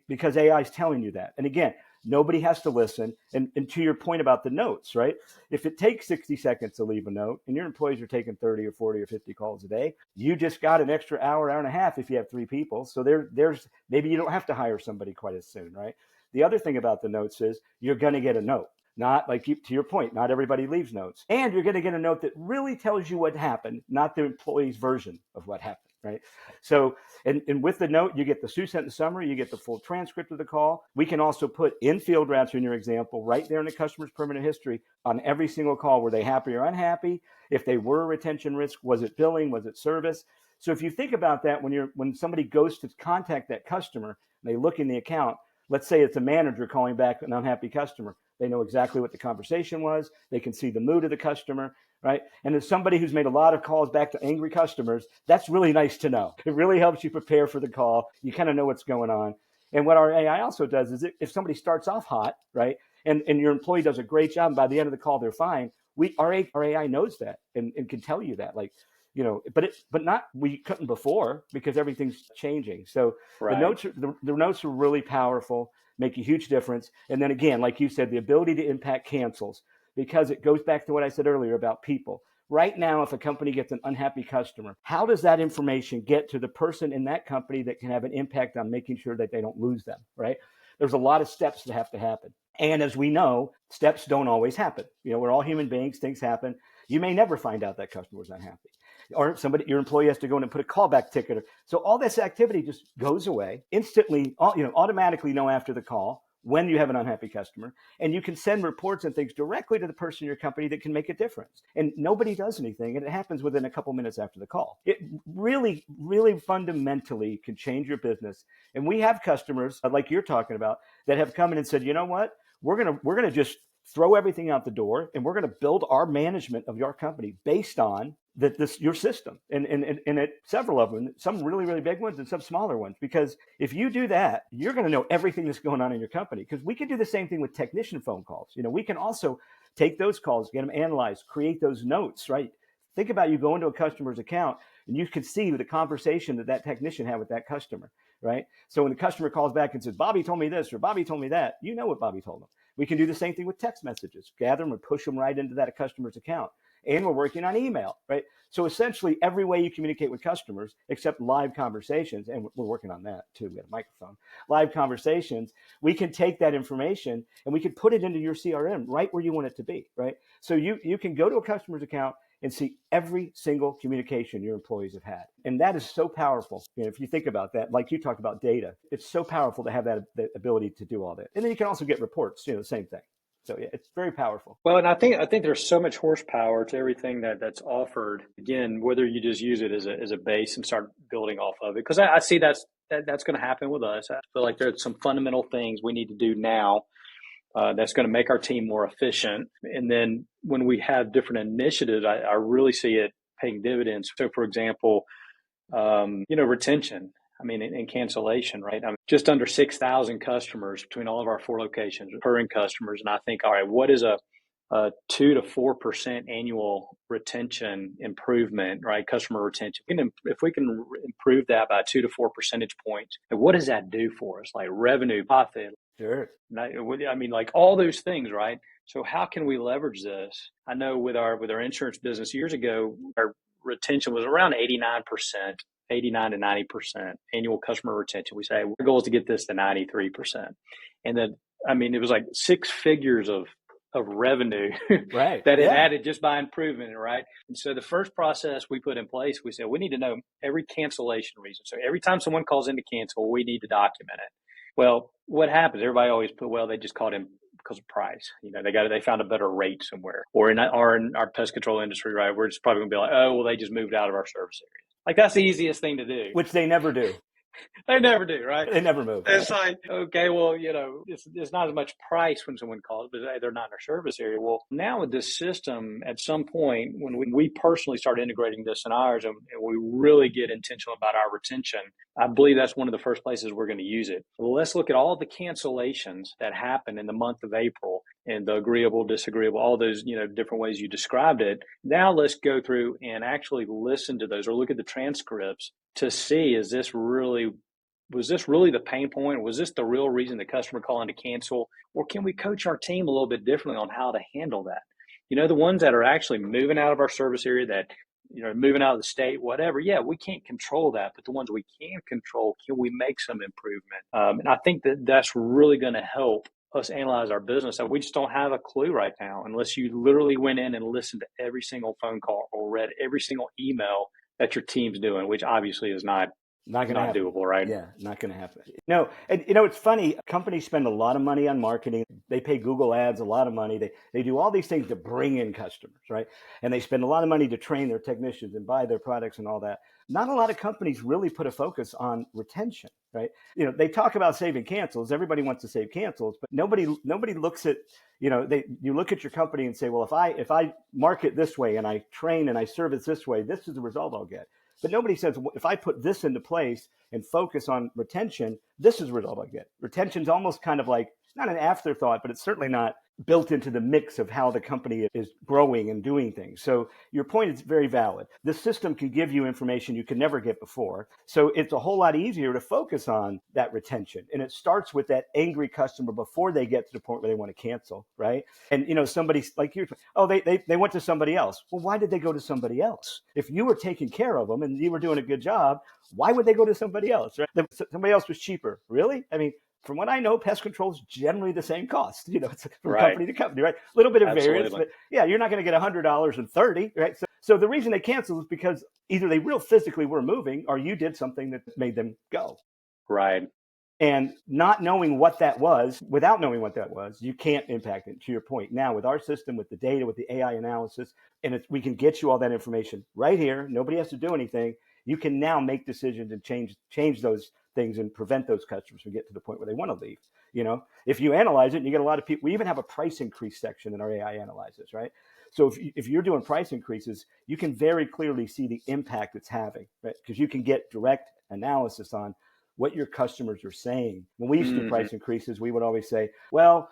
Speaker 2: because AI is telling you that. And again, nobody has to listen. And to your point about the notes, right? If it takes 60 seconds to leave a note and your employees are taking 30 or 40 or 50 calls a day, you just got an extra hour and a half if you have 3 people. So there's maybe you don't have to hire somebody quite as soon, right? The other thing about the notes is you're going to get a note. Not like to your point, not everybody leaves notes. And you're going to get a note that really tells you what happened, not the employee's version of what happened, right? So, and with the note, you get the 2-sentence summary, you get the full transcript of the call. We can also put in field routes in your example, right there in the customer's permanent history on every single call. Were they happy or unhappy? If they were a retention risk, was it billing? Was it service? So if you think about that, when somebody goes to contact that customer, and they look in the account, let's say it's a manager calling back an unhappy customer. They know exactly what the conversation was. They can see the mood of the customer, right? And as somebody who's made a lot of calls back to angry customers, that's really nice to know. It really helps you prepare for the call. You kind of know what's going on. And what our AI also does is if somebody starts off hot, right, and your employee does a great job, and by the end of the call, they're fine, our AI knows that and can tell you that. Like, but not we couldn't before because everything's changing. So right. The notes are really powerful, make a huge difference. And then again, like you said, the ability to impact cancels, because it goes back to what I said earlier about people. Right now, if a company gets an unhappy customer, how does that information get to the person in that company that can have an impact on making sure that they don't lose them, right? There's a lot of steps that have to happen. And as we know, steps don't always happen. We're all human beings, things happen. You may never find out that customer was unhappy. Or your employee has to go in and put a callback ticket. So all this activity just goes away instantly, automatically know after the call when you have an unhappy customer, and you can send reports and things directly to the person in your company that can make a difference. And nobody does anything, and it happens within a couple minutes after the call. It really, really fundamentally can change your business. And we have customers like you're talking about that have come in and said, you know what, we're gonna just throw everything out the door, and we're going to build our management of your company based on your system, and several of them, some really, really big ones and some smaller ones. Because if you do that, you're going to know everything that's going on in your company. Because we can do the same thing with technician phone calls. We can also take those calls, get them analyzed, create those notes, right? Think about you go into a customer's account and you can see the conversation that technician had with that customer, right? So when the customer calls back and says, Bobby told me this or Bobby told me that, you know what Bobby told them. We can do the same thing with text messages, gather them and push them right into that customer's account. And we're working on email, right? So essentially every way you communicate with customers, except live conversations, and we're working on that too, we have a microphone, live conversations, we can take that information and we can put it into your CRM right where you want it to be, right? So you can go to a customer's account and see every single communication your employees have had. And that is so powerful. If you think about that, like you talked about data, it's so powerful to have that ability to do all that. And then you can also get reports, the same thing. So yeah, it's very powerful.
Speaker 1: Well, and I think there's so much horsepower to everything that's offered. Again, whether you just use it as a base and start building off of it, because I see that's going to happen with us. I feel like there's some fundamental things we need to do now that's going to make our team more efficient. And then when we have different initiatives, I really see it paying dividends. So, for example, retention. And cancellation, right? I'm just under 6,000 customers between all of our 4 locations, recurring customers. And I think, all right, what is a 2 to 4% annual retention improvement, right? Customer retention. If we can improve that by 2 to 4 percentage points, what does that do for us? Like revenue, profit.
Speaker 2: Sure.
Speaker 1: Like all those things, right? So how can we leverage this? I know with our insurance business years ago, our retention was around 89%. 89 to 90% annual customer retention. We say our goal is to get this to 93%. And then, it was like 6 figures of revenue
Speaker 2: right.
Speaker 1: that it added just by improvement, right? And so the first process we put in place, we said we need to know every cancellation reason. So every time someone calls in to cancel, we need to document it. Well, what happens? Everybody always put, well, they just called in because of price. They found a better rate somewhere. Or in our pest control industry, right? We're just probably going to be like, oh, well, they just moved out of our service area. Like that's the easiest thing to do.
Speaker 2: Which they never do.
Speaker 1: They never do, right?
Speaker 2: They never move.
Speaker 1: It's like, okay, well, it's not as much price when someone calls, but they're not in our service area. Well, now with this system, at some point, when we personally start integrating this in ours and we really get intentional about our retention, I believe that's one of the first places we're going to use it. Well, let's look at all the cancellations that happened in the month of April and the agreeable, disagreeable, all those, different ways you described it. Now let's go through and actually listen to those or look at the transcripts to see, was this really the pain point? Was this the real reason the customer calling to cancel? Or can we coach our team a little bit differently on how to handle that? The ones that are actually moving out of our service area, that, moving out of the state, whatever. Yeah, we can't control that. But the ones we can control, can we make some improvement? And I think that's really going to help us analyze our business. We just don't have a clue right now unless you literally went in and listened to every single phone call or read every single email that your team's doing, which obviously is not doable, right?
Speaker 2: Yeah, not going to happen. No, and it's funny. Companies spend a lot of money on marketing. They pay Google ads a lot of money. They do all these things to bring in customers, right? And they spend a lot of money to train their technicians and buy their products and all that. Not a lot of companies really put a focus on retention, right? They talk about saving cancels. Everybody wants to save cancels, but nobody looks at, you look at your company and say, well, if I market this way and I train and I service this way, this is the result I'll get. But nobody says, if I put this into place and focus on retention, this is the result I get. Retention's almost kind of like, not an afterthought, but it's certainly not built into the mix of how the company is growing and doing things. So your point is very valid. The system can give you information you could never get before. So it's a whole lot easier to focus on that retention. And it starts with that angry customer before they get to the point where they want to cancel, right? And, somebody like you, they went to somebody else. Well, why did they go to somebody else? If you were taking care of them and you were doing a good job, why would they go to somebody else, right? Somebody else was cheaper. Really? From what I know, pest control is generally the same cost. It's from company to company, right? A little bit of variance, but yeah, you're not going to get $100 and 30, right? So the reason they canceled is because either they real physically were moving or you did something that made them go.
Speaker 1: Right.
Speaker 2: And not knowing what that was, without knowing what that was, you can't impact it, to your point. Now, with our system, with the data, with the AI analysis, and we can get you all that information right here. Nobody has to do anything. You can now make decisions and change those things and prevent those customers from getting to the point where they want to leave. If you analyze it, and you get a lot of people. We even have a price increase section in our AI analyzes, right? So if you're doing price increases, you can very clearly see the impact it's having, right? Because you can get direct analysis on what your customers are saying. When we used to do price increases, we would always say, well,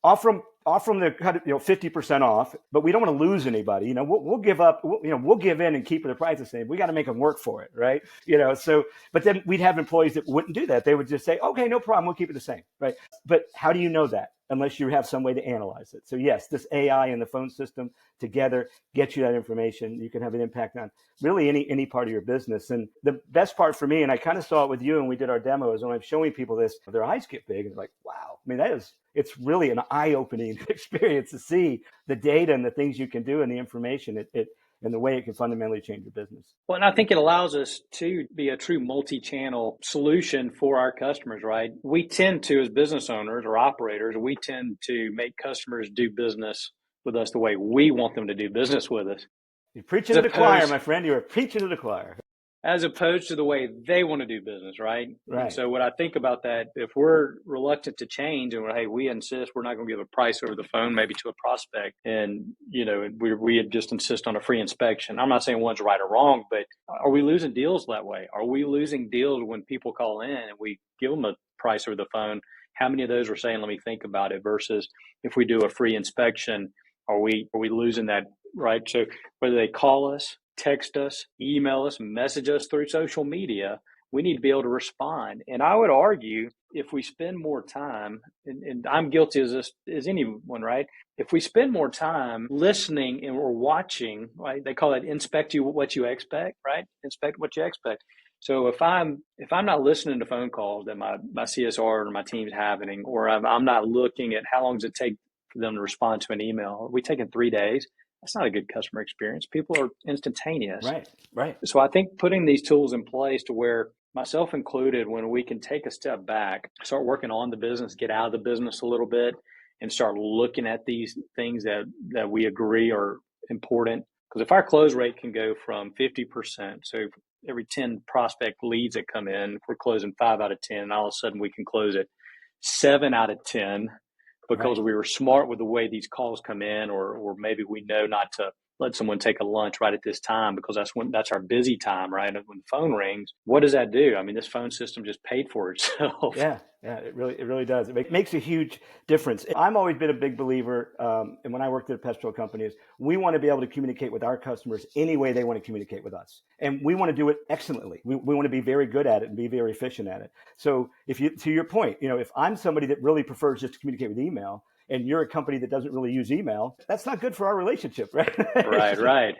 Speaker 2: offer them the 50% off, but we don't want to lose anybody. We'll give up. We'll give in and keep the price the same. We got to make them work for it, right? But then we'd have employees that wouldn't do that. They would just say, okay, no problem, we'll keep it the same, right? But how do you know that unless you have some way to analyze it? So yes, this AI and the phone system together get you that information. You can have an impact on really any part of your business. And the best part for me, and I kind of saw it with you when we did our demos, when I'm showing people this, their eyes get big and they're like, wow. I mean, it's really an eye-opening experience to see the data and the things you can do and the information and the way it can fundamentally change your business.
Speaker 1: Well, and I think it allows us to be a true multi-channel solution for our customers, right? We tend to, as business owners or operators, we tend to make customers do business with us the way we want them to do business with us.
Speaker 2: You're preaching to the choir, my friend. You're preaching to the choir.
Speaker 1: As opposed to the way they want to do business, right?
Speaker 2: Right.
Speaker 1: And so when I think about that, if we're reluctant to change and we insist we're not going to give a price over the phone, maybe to a prospect, and we just insist on a free inspection. I'm not saying one's right or wrong, but are we losing deals that way? Are we losing deals when people call in and we give them a price over the phone? How many of those are saying, let me think about it, versus if we do a free inspection, are we losing that, right? So whether they call us, text us, email us, message us through social media, we need to be able to respond. And I would argue if we spend more time, and I'm guilty as anyone, right? If we spend more time listening and we're watching, right? They call it inspect you what you expect, right? Inspect what you expect. So if I'm not listening to phone calls that my CSR or my team's having, or I'm not looking at how long does it take for them to respond to an email, are we taking 3 days? That's not a good customer experience. People are instantaneous.
Speaker 2: Right.
Speaker 1: So I think putting these tools in place to where, myself included, when we can take a step back, start working on the business, get out of the business a little bit, and start looking at these things that we agree are important. Because if our close rate can go from 50%, so every 10 prospect leads that come in, if we're closing 5 out of 10, and all of a sudden we can close it 7 out of 10, because we were smart with the way these calls come in, or maybe we know not to let someone take a lunch right at this time because that's our busy time, right? When the phone rings, what does that do? I mean, this phone system just paid for itself.
Speaker 2: Yeah, it really does. It makes a huge difference. I've always been a big believer, and when I worked at a pest control company, is we want to be able to communicate with our customers any way they want to communicate with us, and we want to do it excellently. We want to be very good at it and be very efficient at it. So, to your point, if I'm somebody that really prefers just to communicate with email, and you're a company that doesn't really use email, that's not good for our relationship, right?
Speaker 1: Right.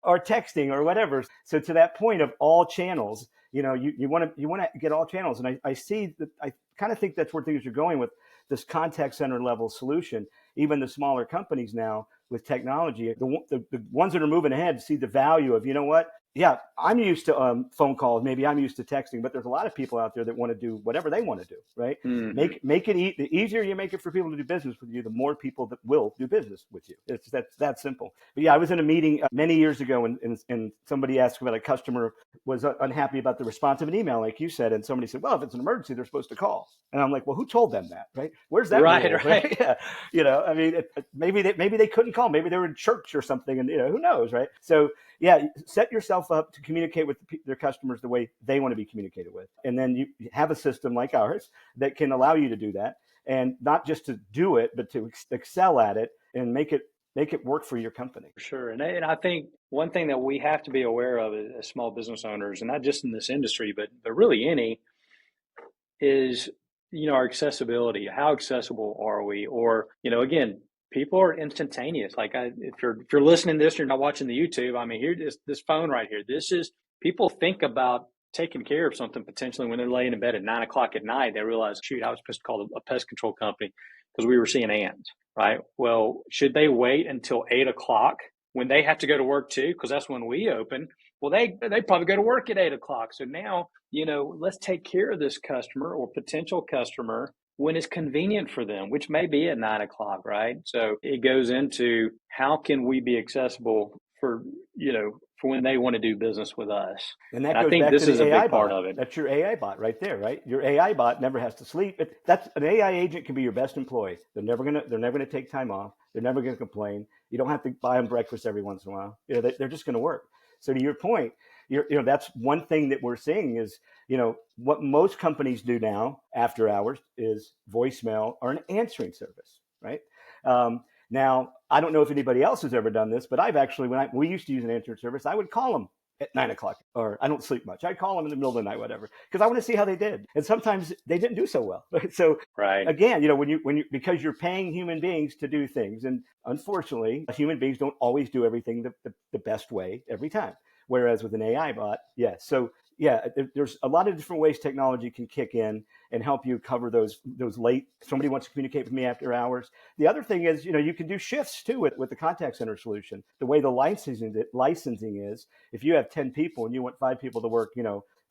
Speaker 2: Or texting or whatever. So to that point of all channels, you want to get all channels. And I see that, I kind of think that's where things are going with this contact center level solution. Even the smaller companies now with technology, the ones that are moving ahead see the value of, yeah, I'm used to phone calls. Maybe I'm used to texting, but there's a lot of people out there that want to do whatever they want to do, right? Mm-hmm. Make it the easier you make it for people to do business with you, the more people that will do business with you. It's that simple. But yeah, I was in a meeting many years ago, and somebody asked about a customer was unhappy about the response of an email, like you said, and somebody said, "Well, if it's an emergency, they're supposed to call." And I'm like, "Well, who told them that? Right? Where's that
Speaker 1: right,
Speaker 2: rule,
Speaker 1: right?
Speaker 2: Yeah. I mean, maybe they couldn't call. Maybe they were in church or something, and who knows, right? So yeah, set yourself up to communicate with their customers the way they want to be communicated with. And then you have a system like ours that can allow you to do that, and not just to do it, but to excel at it and make it work for your company.
Speaker 1: For sure. And I think one thing that we have to be aware of as small business owners, and not just in this industry, but really any, is, our accessibility. How accessible are we? Or, again, people are instantaneous. Like if you're listening to this, you're not watching the YouTube. I mean, here, this phone right here. This is, people think about taking care of something potentially when they're laying in bed at 9 o'clock at night. They realize, shoot, I was supposed to call a pest control company because we were seeing ants, right? Well, should they wait until 8 o'clock when they have to go to work too? Because that's when we open. Well, they probably go to work at 8 o'clock. So now, let's take care of this customer or potential customer when it's convenient for them, which may be at 9 o'clock, right? So it goes into how can we be accessible for when they want to do business with us.
Speaker 2: And that
Speaker 1: And I
Speaker 2: goes
Speaker 1: think
Speaker 2: back
Speaker 1: this
Speaker 2: to
Speaker 1: is
Speaker 2: the
Speaker 1: a
Speaker 2: AI
Speaker 1: big part
Speaker 2: bot.
Speaker 1: of it.
Speaker 2: That's your AI bot right there, right? Your AI bot never has to sleep. That's an AI agent can be your best employee. They're never gonna take time off. They're never gonna complain. You don't have to buy them breakfast every once in a while. They're just gonna work. So to your point, that's one thing that we're seeing is, what most companies do now after hours is voicemail or an answering service, right? Now, I don't know if anybody else has ever done this, but I've actually, we used to use an answering service, I would call them at 9 o'clock, or I don't sleep much. I'd call them in the middle of the night, whatever, because I want to see how they did. And sometimes they didn't do so well. So
Speaker 1: Right.
Speaker 2: again, because you're paying human beings to do things, and unfortunately, human beings don't always do everything the best way every time. Whereas with an AI bot, yes. So yeah, there's a lot of different ways technology can kick in and help you cover those late. Somebody wants to communicate with me after hours. The other thing is, you can do shifts too with the contact center solution. The way the licensing is, if you have 10 people and you want 5 people to work,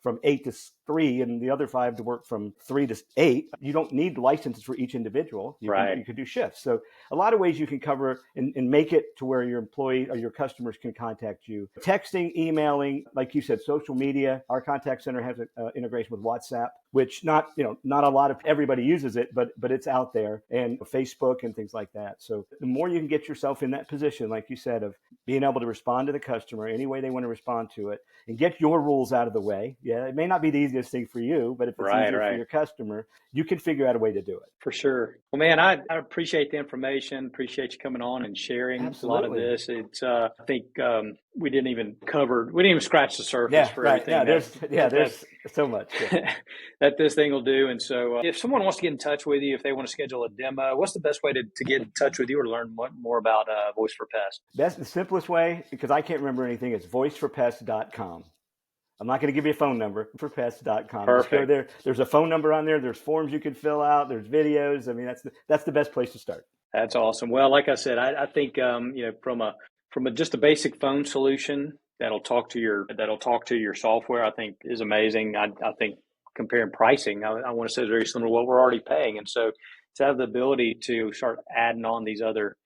Speaker 2: from 8 to 3 and the other 5 to work from 3 to 8, you don't need licenses for each individual. You
Speaker 1: Right.
Speaker 2: can do shifts. So a lot of ways you can cover and make it to where your employee or your customers can contact you. Texting, emailing, like you said, social media. Our contact center has an integration with WhatsApp, which not a lot of everybody uses it, but it's out there, and Facebook and things like that. So the more you can get yourself in that position, like you said, of being able to respond to the customer any way they want to respond to it and get your rules out of the way. Yeah, it may not be the easiest thing for you, but if it's easier for your customer, you can figure out a way to do it.
Speaker 1: For sure. Well, man, I appreciate the information. Appreciate you coming on and sharing a lot of
Speaker 2: Absolutely.
Speaker 1: this. It's I think we didn't even scratch the surface
Speaker 2: Yeah,
Speaker 1: for
Speaker 2: right.
Speaker 1: everything
Speaker 2: There's so much. Yeah.
Speaker 1: that this thing will do. And so if someone wants to get in touch with you, if they want to schedule a demo, what's the best way to get in touch with you or learn more about Voice for Pest?
Speaker 2: That's the simplest way, because I can't remember anything. It's voiceforpest.com. I'm not going to give you a phone number, forpest.com.
Speaker 1: Perfect.
Speaker 2: Just go there. There's a phone number on there. There's forms you can fill out. There's videos. I mean, that's the best place to start.
Speaker 1: That's awesome. Well, like I said, I think from just a basic phone solution that'll talk to your software, I think is amazing. I think comparing pricing, I want to say it's very similar to what we're already paying, and so to have the ability to start adding on these other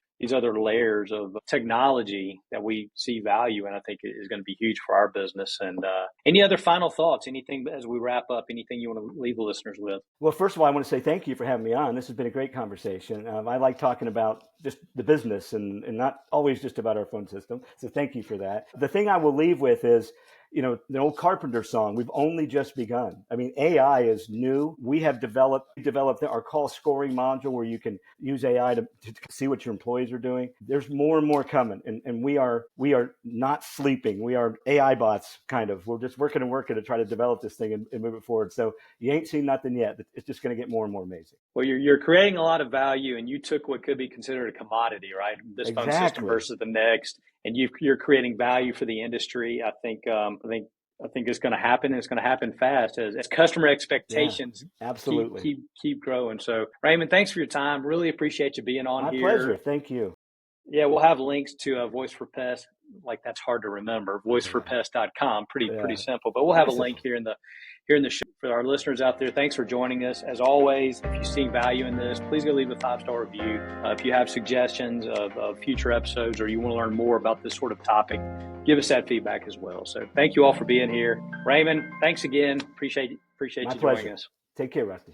Speaker 1: layers of technology that we see value in, I think is going to be huge for our business. And any other final thoughts? Anything as we wrap up? Anything you want to leave the listeners with?
Speaker 2: Well, first of all, I want to say thank you for having me on. This has been a great conversation. I like talking about just the business and not always just about our phone system. So thank you for that. The thing I will leave with is, the old Carpenter song, we've only just begun. I mean, AI is new. We have developed our call scoring module where you can use AI to see what your employees are doing. There's more and more coming, and we are not sleeping. We are AI bots, kind of. We're just working to try to develop this thing and move it forward. So you ain't seen nothing yet. It's just going to get more and more amazing.
Speaker 1: Well, you're creating a lot of value, and you took what could be considered a commodity, right? This phone system versus the next, and you're creating value for the industry. I think it's going to happen, and it's going to happen fast as customer expectations
Speaker 2: absolutely
Speaker 1: keep growing. So, Raymond, thanks for your time. Really appreciate you being on here.
Speaker 2: My pleasure. Thank you.
Speaker 1: Yeah, we'll have links to Voice for Pest. Like, that's hard to remember. Voiceforpest.com. Pretty simple. But we'll have a link here in the show for our listeners out there. Thanks for joining us. As always, if you see value in this, please go leave a 5-star review. If you have suggestions of future episodes or you want to learn more about this sort of topic, give us that feedback as well. So thank you all for being here. Raymond, thanks again. Appreciate you joining us.
Speaker 2: Take care, Rusty.